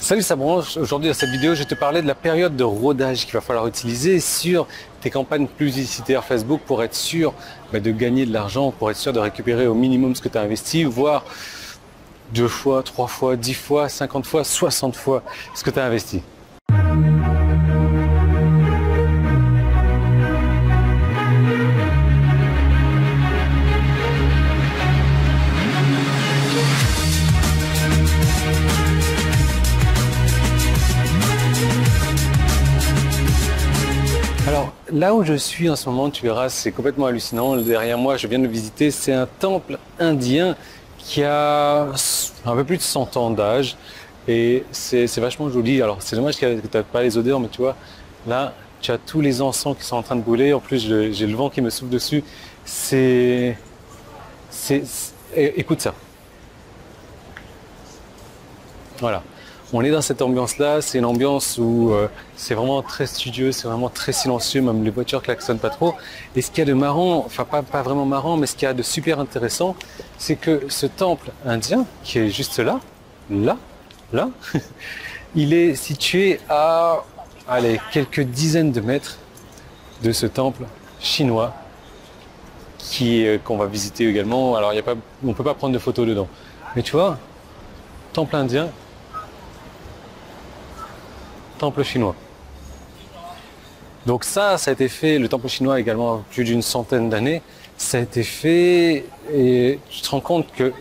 Salut, ça branche. Aujourd'hui dans cette vidéo, je vais te parler de la période de rodage qu'il va falloir utiliser sur tes campagnes publicitaires Facebook pour être sûr de gagner de l'argent, pour être sûr de récupérer au minimum ce que tu as investi, voire 2 fois, 3 fois, 10 fois, 50 fois, 60 fois ce que tu as investi. Alors là où je suis en ce moment, tu verras, c'est complètement hallucinant. Derrière moi, je viens de visiter, c'est un temple indien qui a un peu plus de 100 ans d'âge et c'est vachement joli. Alors c'est dommage que tu n'as pas les odeurs, mais tu vois, là tu as tous les encens qui sont en train de brûler. En plus, j'ai le vent qui me souffle dessus. Écoute ça. Voilà. On est dans cette ambiance-là, c'est une ambiance où c'est vraiment très studieux, c'est vraiment très silencieux, même les voitures klaxonnent pas trop. Et ce qu'il y a de marrant, enfin pas vraiment marrant, mais ce qu'il y a de super intéressant, c'est que ce temple indien, qui est juste là, il est situé à quelques dizaines de mètres de ce temple chinois qu'on va visiter également. Alors on ne peut pas prendre de photos dedans. Mais tu vois, temple indien, temple chinois. Donc ça a été fait, le temple chinois également plus d'une centaine d'années, ça a été fait et tu te rends compte que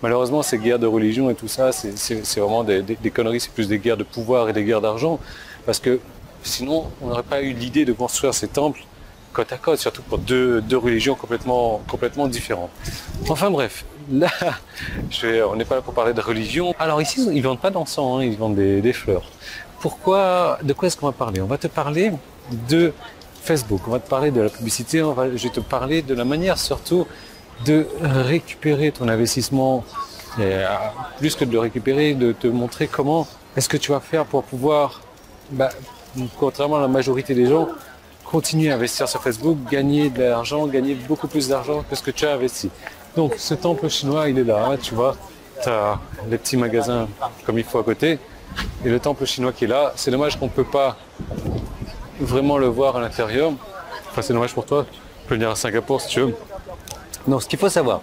malheureusement ces guerres de religion et tout ça, c'est vraiment des conneries, c'est plus des guerres de pouvoir et des guerres d'argent, parce que sinon on n'aurait pas eu l'idée de construire ces temples côte à côte, surtout pour deux religions complètement différentes. Enfin bref, là, on n'est pas là pour parler de religion. Alors ici, ils ne vendent pas d'encens, ils vendent des fleurs. De quoi est-ce qu'on va parler? On va te parler de Facebook, on va te parler de la publicité, je vais te parler de la manière surtout de récupérer ton investissement, et, plus que de le récupérer, de te montrer comment est-ce que tu vas faire pour pouvoir, contrairement à la majorité des gens, continuer à investir sur Facebook, gagner de l'argent, gagner beaucoup plus d'argent que ce que tu as investi. Donc ce temple chinois, il est là, tu vois, tu as les petits magasins comme il faut à côté, et le temple chinois qui est là. C'est dommage qu'on ne peut pas vraiment le voir à l'intérieur. Enfin, c'est dommage pour toi, tu peux venir à Singapour si tu veux. Donc ce qu'il faut savoir,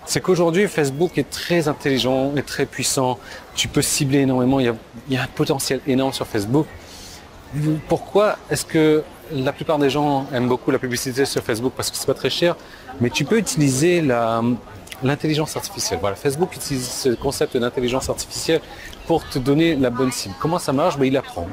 c'est qu'aujourd'hui Facebook est très intelligent et très puissant. Tu peux cibler énormément, il y a un potentiel énorme sur Facebook. Pourquoi est-ce que la plupart des gens aiment beaucoup la publicité sur Facebook? Parce que c'est pas très cher, mais tu peux utiliser l'intelligence artificielle. Voilà, Facebook utilise ce concept d'intelligence artificielle pour te donner la bonne cible. Comment ça marche? Il apprend.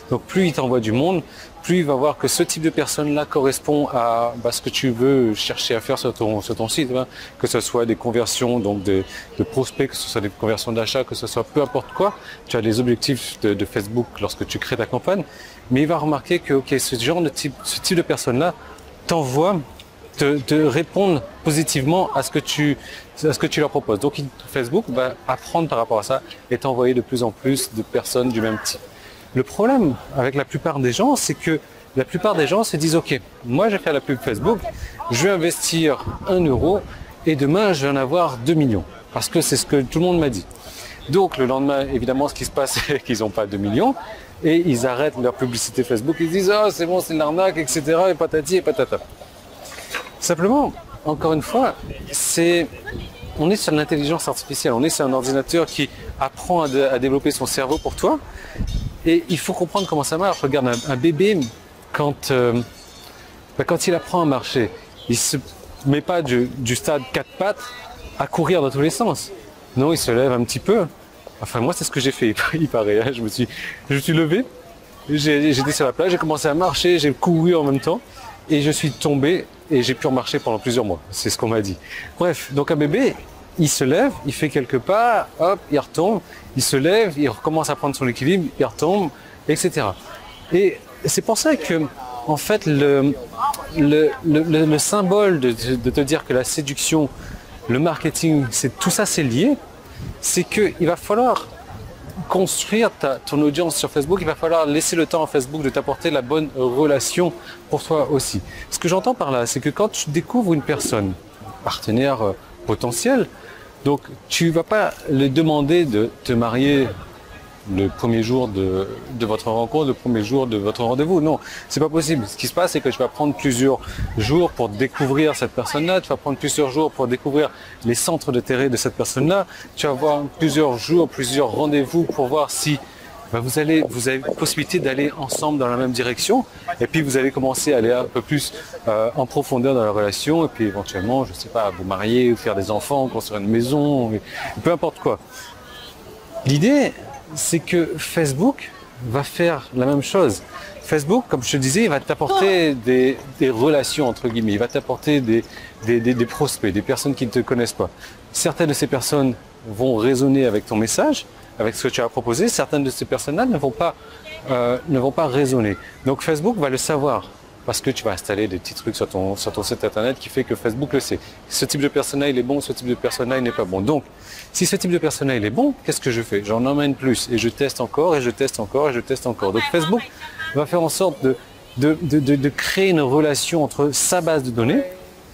Donc plus il t'envoie du monde, plus il va voir que ce type de personne-là correspond à ce que tu veux chercher à faire sur ton site, que ce soit des conversions donc de prospects, que ce soit des conversions d'achat, que ce soit peu importe quoi. Tu as des objectifs de Facebook lorsque tu crées ta campagne, mais il va remarquer que ce type de personne-là t'envoie de répondre positivement à ce que tu leur proposes. Donc Facebook va apprendre par rapport à ça et t'envoyer de plus en plus de personnes du même type. Le problème avec la plupart des gens, c'est que la plupart des gens se disent ok, moi je vais faire la pub Facebook, je vais investir 1 euro et demain je vais en avoir 2 millions. Parce que c'est ce que tout le monde m'a dit. Donc le lendemain, évidemment, ce qui se passe, c'est qu'ils n'ont pas 2 millions et ils arrêtent leur publicité Facebook. Ils disent ah c'est bon, c'est de l'arnaque, etc. et patati et patata. Simplement, encore une fois, on est sur l'intelligence artificielle, on est sur un ordinateur qui apprend à développer son cerveau pour toi. Et il faut comprendre comment ça marche. Regarde, un bébé, quand il apprend à marcher, il ne se met pas du stade 4 pattes à courir dans tous les sens. Non, il se lève un petit peu. Enfin, moi, c'est ce que j'ai fait, il paraît. Je me suis levé, j'étais sur la plage, j'ai commencé à marcher, j'ai couru en même temps. Et je suis tombé et j'ai pu remarcher pendant plusieurs mois. C'est ce qu'on m'a dit. Bref, donc un bébé, il se lève, il fait quelques pas, hop, il retombe, il se lève, il recommence à prendre son équilibre, il retombe, etc. Et c'est pour ça que, en fait, le symbole de te dire que la séduction, le marketing, tout ça c'est lié, c'est qu'il va falloir construire ton audience sur Facebook, il va falloir laisser le temps à Facebook de t'apporter la bonne relation pour toi aussi. Ce que j'entends par là, c'est que quand tu découvres une personne, partenaire potentiel, Donc, tu vas pas lui demander de te marier le premier jour de votre rencontre, le premier jour de votre rendez-vous. Non, c'est pas possible. Ce qui se passe, c'est que tu vas prendre plusieurs jours pour découvrir cette personne-là. Tu vas prendre plusieurs jours pour découvrir les centres d'intérêt de cette personne-là. Tu vas avoir plusieurs jours, plusieurs rendez-vous pour voir si vous avez la possibilité d'aller ensemble dans la même direction. Et puis, vous allez commencer à aller un peu plus en profondeur dans la relation. Et puis, éventuellement, je sais pas, vous marier, faire des enfants, construire une maison, peu importe quoi. L'idée, c'est que Facebook va faire la même chose. Facebook, comme je te disais, il va t'apporter des relations, entre guillemets. Il va t'apporter des prospects, des personnes qui ne te connaissent pas. Certaines de ces personnes vont résonner avec ton message, avec ce que tu as proposé. Certaines de ces personnes-là ne vont pas résonner. Donc Facebook va le savoir. Parce que tu vas installer des petits trucs sur ton site internet qui fait que Facebook le sait. Ce type de personnage il est bon, ce type de personnage il n'est pas bon. Donc, si ce type de personnage il est bon, qu'est-ce que je fais? J'en emmène plus et je teste encore et je teste encore et je teste encore. Donc Facebook va faire en sorte de créer une relation entre sa base de données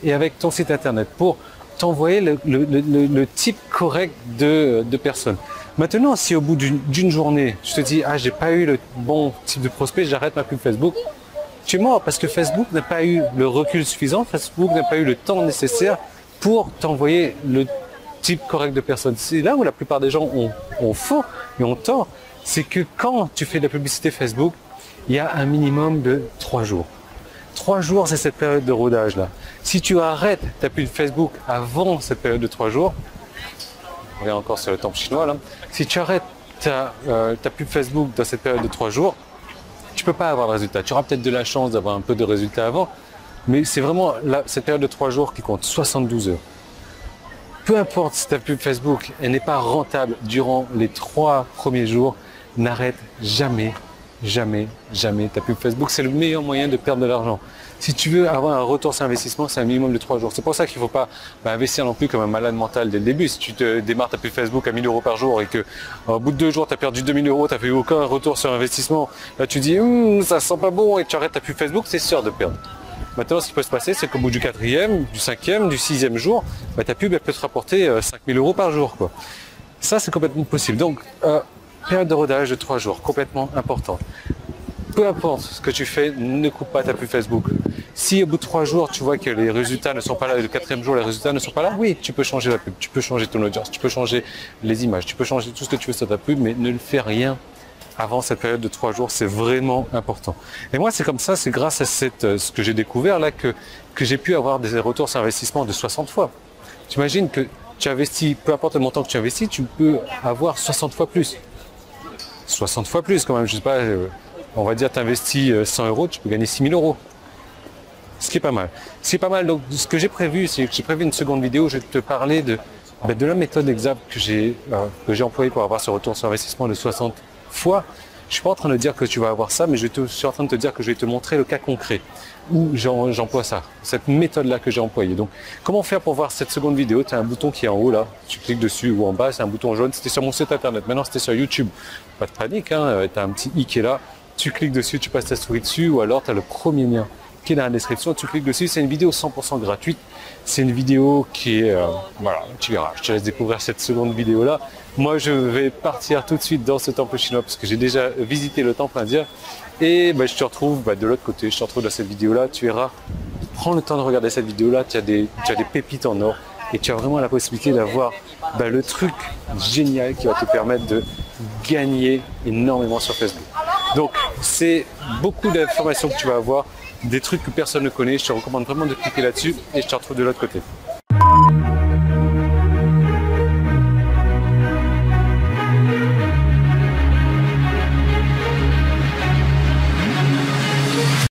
et avec ton site internet pour t'envoyer le type correct de personne. Maintenant, si au bout d'une journée, je te dis « Ah, j'ai pas eu le bon type de prospect, j'arrête ma pub Facebook », tu es mort parce que Facebook n'a pas eu le recul suffisant, Facebook n'a pas eu le temps nécessaire pour t'envoyer le type correct de personne. C'est là où la plupart des gens ont faux et ont tort, c'est que quand tu fais de la publicité Facebook, il y a un minimum de 3 jours. 3 jours, c'est cette période de rodage là. Si tu arrêtes ta pub Facebook avant cette période de 3 jours, on revient encore sur le temple chinois là, si tu arrêtes ta pub Facebook dans cette période de 3 jours, tu peux pas avoir de résultat. Tu auras peut-être de la chance d'avoir un peu de résultats avant, mais c'est vraiment cette période de 3 jours qui compte, 72 heures. Peu importe si ta pub Facebook elle n'est pas rentable durant les 3 premiers jours, n'arrête jamais, jamais, jamais ta pub Facebook. C'est le meilleur moyen de perdre de l'argent. Si tu veux avoir un retour sur investissement, c'est un minimum de 3 jours. C'est pour ça qu'il ne faut pas investir non plus comme un malade mental dès le début. Si tu te démarres ta pub Facebook à 1000 € par jour et qu'au bout de 2 jours, tu as perdu 2000 €, tu n'as fait aucun retour sur investissement, là tu dis ça sent pas bon et tu arrêtes ta pub Facebook, c'est sûr de perdre. Maintenant, ce qui peut se passer, c'est qu'au bout du 4e, du 5e, du 6e jour, ta pub elle peut te rapporter 5000 € par jour, quoi. Ça, c'est complètement possible. Donc, période de rodage de 3 jours, complètement important. Peu importe ce que tu fais, ne coupe pas ta pub Facebook. Si au bout de 3 jours, tu vois que les résultats ne sont pas là, le 4e jour, les résultats ne sont pas là, oui, tu peux changer la pub, tu peux changer ton audience, tu peux changer les images, tu peux changer tout ce que tu veux sur ta pub, mais ne le fais rien avant cette période de 3 jours, c'est vraiment important. Et moi, c'est comme ça, c'est grâce à ce que j'ai découvert là que j'ai pu avoir des retours sur investissement de 60 fois. Tu imagines que tu investis, peu importe le montant que tu investis, tu peux avoir 60 fois plus. 60 fois plus quand même, je sais pas, on va dire tu investis 100 €, tu peux gagner 6000 €. Ce qui est pas mal. C'est pas mal. Donc ce que j'ai prévu, c'est que j'ai prévu une seconde vidéo, je vais te parler de la méthode exacte que j'ai employée pour avoir ce retour sur investissement de 60 fois. Je suis pas en train de dire que tu vas avoir ça, mais je suis en train de te dire que je vais te montrer le cas concret où j'emploie ça, cette méthode-là que j'ai employée. Donc, comment faire pour voir cette seconde vidéo? Tu as un bouton qui est en haut là, tu cliques dessus, ou en bas, c'est un bouton jaune. C'était sur mon site internet, maintenant c'était sur YouTube. Pas de panique, hein, tu as un petit i qui est là, tu cliques dessus, tu passes ta souris dessus, ou alors tu as le premier lien qui est dans la description, tu cliques dessus, c'est une vidéo 100% gratuite. C'est une vidéo qui est, voilà, tu verras, je te laisse découvrir cette seconde vidéo-là. Moi, je vais partir tout de suite dans ce temple chinois parce que j'ai déjà visité le temple indien. Et je te retrouve de l'autre côté, je te retrouve dans cette vidéo-là, tu verras. Prends le temps de regarder cette vidéo-là, tu as des pépites en or et tu as vraiment la possibilité d'avoir le truc génial qui va te permettre de gagner énormément sur Facebook. Donc, c'est beaucoup d'informations que tu vas avoir, des trucs que personne ne connaît. Je te recommande vraiment de cliquer là-dessus et je te retrouve de l'autre côté.